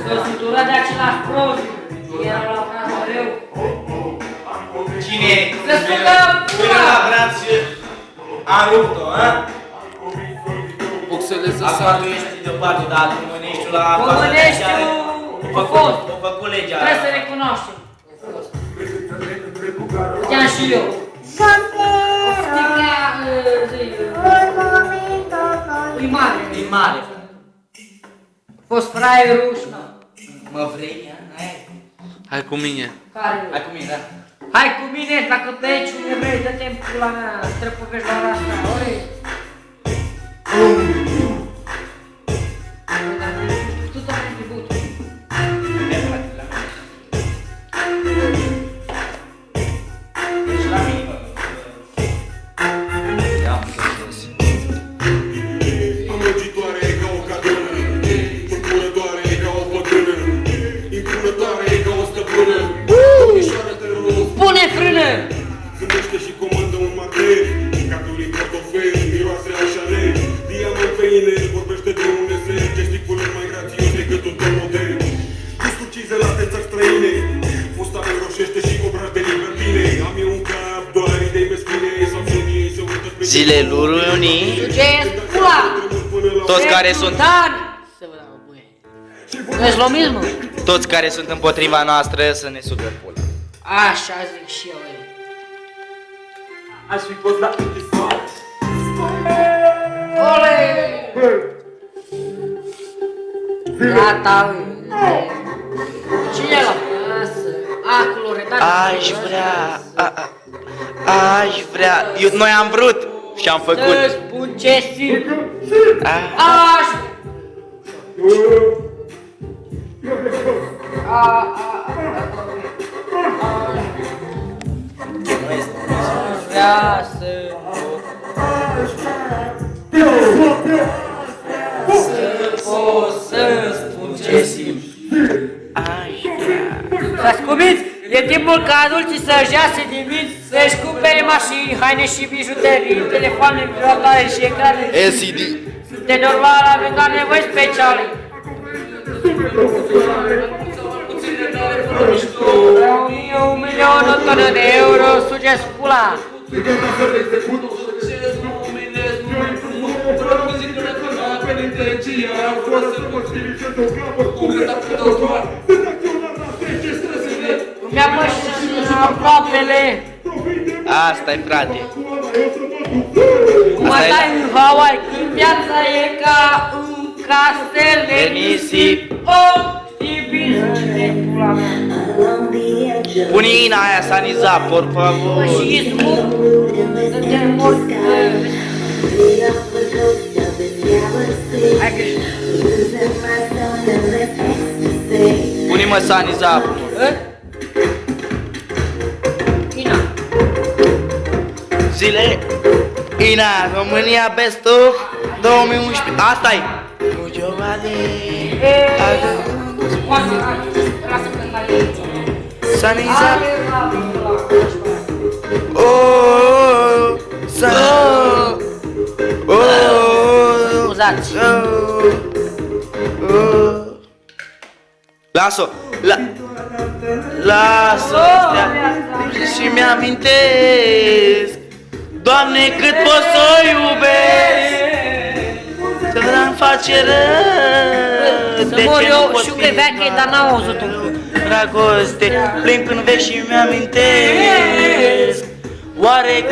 S-o săturat de același prost. Era la casa rău. Cine e? Se spune Până la braț și am rupt-o, a? Buxele să Acum sară. tu ești deoparte, dar Măneștiul la Măneștiul a fost. O făcut legea. Trebuie să recunoaștem. Știam și eu. Sticlea, e mare. E mare. A fost fraierul și na. Mă vrei, a? Hai cu mine. Care? Hai cu mine, da? Hai cu mine, dacă pleci unde vrei, dă-te în pula mea, străpovești la ora asta, ore. Tu te-ai tribut. Deci la mine, bă. Ia-am să-ți Amăgitoare ca o cadonă, tulburătoare ca o pătrână, impunătoare ca o stăpână. Domnișoară te rog, Pune frână! zâmbește și comandă un martel, capturi portofel, miroase a Chanel, diamant pe inel, vorbește de un eser, gesticulând mai grațios decât un top model. Gustul cizelate țări străine, fusta înroșește și obraj de libertine. Am eu un cap, doar idei meschine, sau sonii se uită pe Zile lunii, Sugeți pula! toți care sunt, Dan! Să vă dau băie. Nu ești lo mismo? toți care sunt împotriva noastră să ne sugă pula. Așa zic și eu, ei. Aș fi fost la închisoare. Ole! Gata, ui. Cine la masă? Acolo, redacție. Aș vrea, aș vrea, noi am vrut și am făcut. Să spun ce simt. A, Aș... Vrea să... pot să spun ce simt. aș vrea. Să ascumiți! E timpul ca adulții să-și ia sediminți, să-și cumpere mașini, haine și bijuterii, telefoane vibratoare și ecrane. LCD. De normal avem doar nevoi speciale. Un milion, o tonă de euro, sugeți pula! Mi-a pășit aproapele. Asta-i, frate. Cum Asta e- dai în Hawaii, când viața e ca un castel de De nisip. Oh, știi bine de pula mea. Pune ina aia, Saniza, por favor. Și ismul, să te mort. Hai greșit. Pune-mă Saniza. Ina. Zile. Ina, România Best of 2011. Asta-i. Nu giovane. Scoate, lasă cântare. Saniza. Ale, la, Oh, să. Oh, scuzați. Lasă-o. Lasă-o stea. Și mi-amintesc, Doamne, cât pot să o iubesc, să îmi face rău. Să De mor ce nu eu, pot știu fi că e veche, dar n-am auzit-o. dragoste, plin când vezi și mi-amintesc. Oare